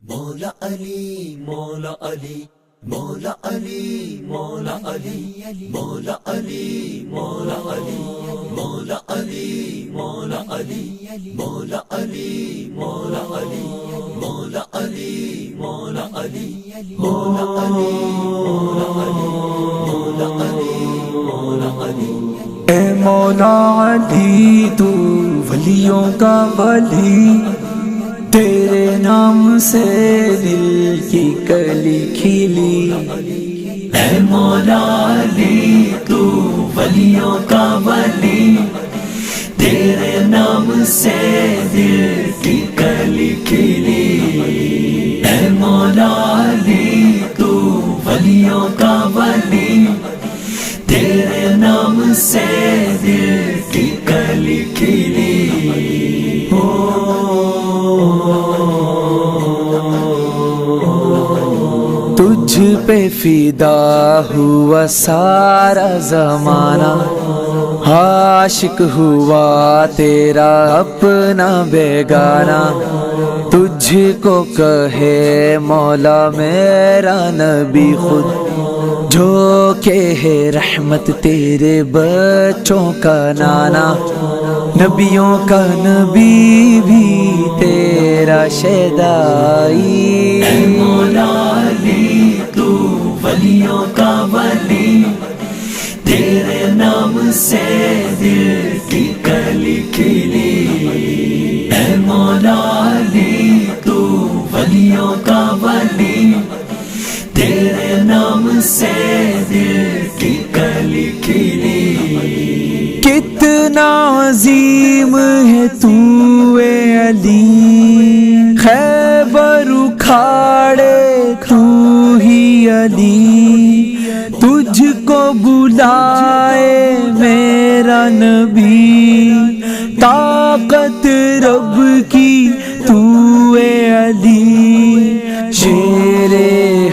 مولا علی مولا علی مولا علی مولا علی مولا علی مولا علی مولا علی مولا علی مولا علی مولا علی مولا علی مولا علی مولا علی مولا علی مولا علی مولا علی اے مولا علی تو ولیوں کا ولی، تیرے نام سے دل کی کلی کھلی۔ اے مولا علی تو ولیوں کا ولی، تیرے نام سے دل کی کلی کھلی۔ اے مولا علی تو ولیوں کا ولی، تیرے نام سے دل کی کلی کھلی۔ تجھ پہ فدا ہوا سارا زمانہ، عاشق ہوا تیرا اپنا بیگانہ۔ تجھ کو کہے مولا میرا نبی خود، جو کہ ہے رحمت تیرے بچوں کا نانا۔ نبیوں کا نبی بھی تیرا شیدائی۔ اے مولا علی تو ولیوں کا ولی، تیرے نام سے دل کی کلی کھلی۔ اے مولا علی تو ولیوں کا ولی، تیرے نام سے دل کی کلی کھلی۔ کتنا عظیم ہے تو اے علی، خیبر اکھاڑے تو ہی علی۔ تجھ کو بلائے میرا نبی، طاقت رب کی تو اے علی۔ شیر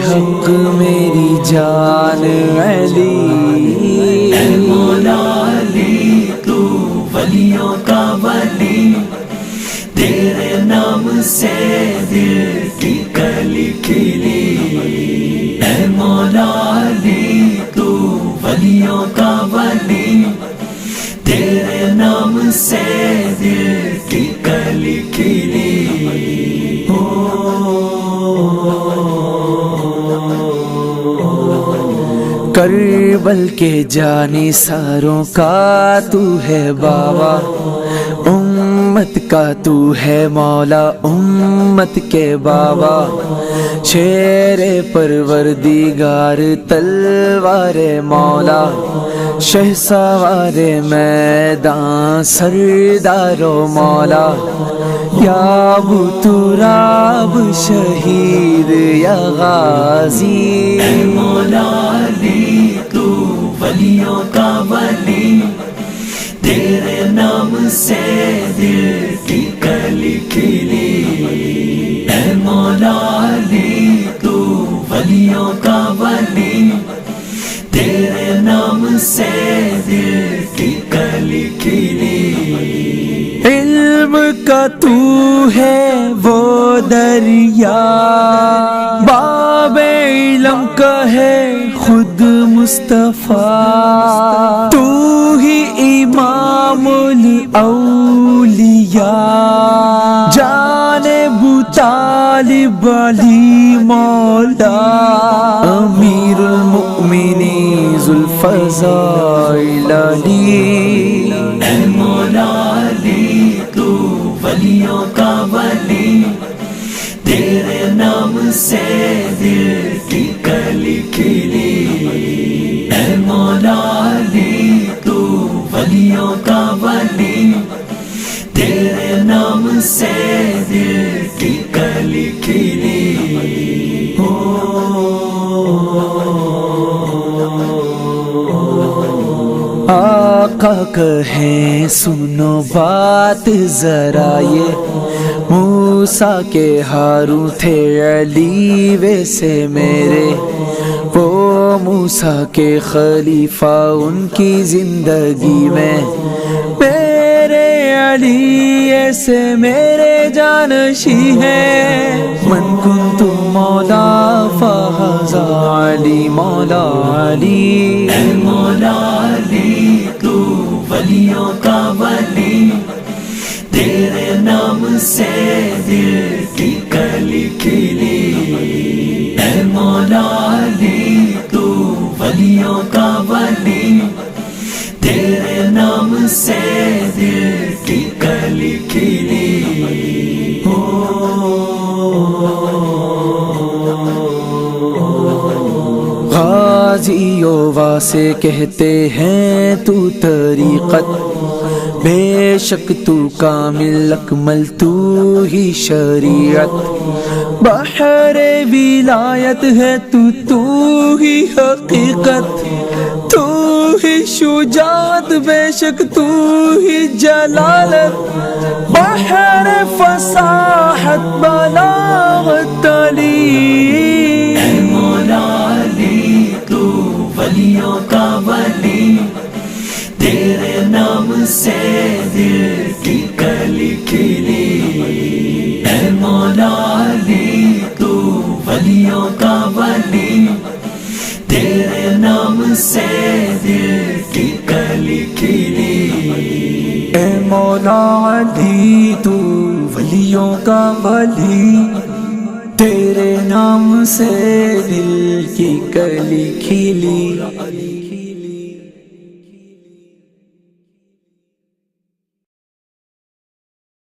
حق میری جان علی۔ اے مولا علی تو ولیوں کا ولی، تیرے نام سے دل کی کلی کھلی۔ اے مولا علی تو ولیوں کا ولی، تیرے نام سے دل کی کلی کھلی۔ کربل کے جانی ساروں کا تو ہے بابا، امت کا تو ہے مولا امت کے بابا۔ شیر پروردگار تلوار مولا، شہسوار میدان سردار و مولا۔ یا ابو تراب شہید یا غازی۔ اے مولا علی تو ولیوں کا ولی، تیرے نام سے دل کی کلی کھلی۔ اے مولا علی تو ولیوں کا ولی، تیرے نام سے دل کی کلی کھلی۔ علم کا تو ہے وہ دریا، باب علم کا ہے خود مصطفیٰ۔ تو ہی امام الاولیاء، جانب طالب علی مولا۔ امیر المؤمنین ذوالفضائل علی۔ اے مولا علی تو ولیوں کا ولی، تیرے نام سے دل کی کلی کھلی۔ اے مولا علی تو ولیوں کا ولی، تیرے نام سے دل کی کلی کھلی۔ آقا کہیں سنو بات ذرا، یہ موسیٰ کے ہاروں تھے علی ویسے میرے، وہ موسیٰ کے خلیفہ ان کی زندگی میں، میرے علی ایسے میرے جانشی ہیں۔ من کن علی مولا علی، اے مولا علی تو ولیوں کا ولی، تیرے نام سے دل کی کلی کھلی، اے مولا علی تو ولیوں کا ولی، تیرے نام سے دل کی کلی کھلی۔ غازی یووا سے کہتے ہیں تو طریقت، بے شک تو کامل اکمل تو ہی شریعت، بحر ولایت ہے تو ہی حقیقت، تو ہی شجاعت بے شک تو ہی جلالت، بحر فصاحت بلاغت علی، اے مولا علی تو ولیوں کا ولی، تیرے نام سے دل کی کلی کھلی، اے مولا علی تو ولیوں کا ولی، تیرے نام سے دل کی کلی کھلی، اے مولا علی تو ولیوں کا ولی، تیرے نام سے دل کی کلی کھلی۔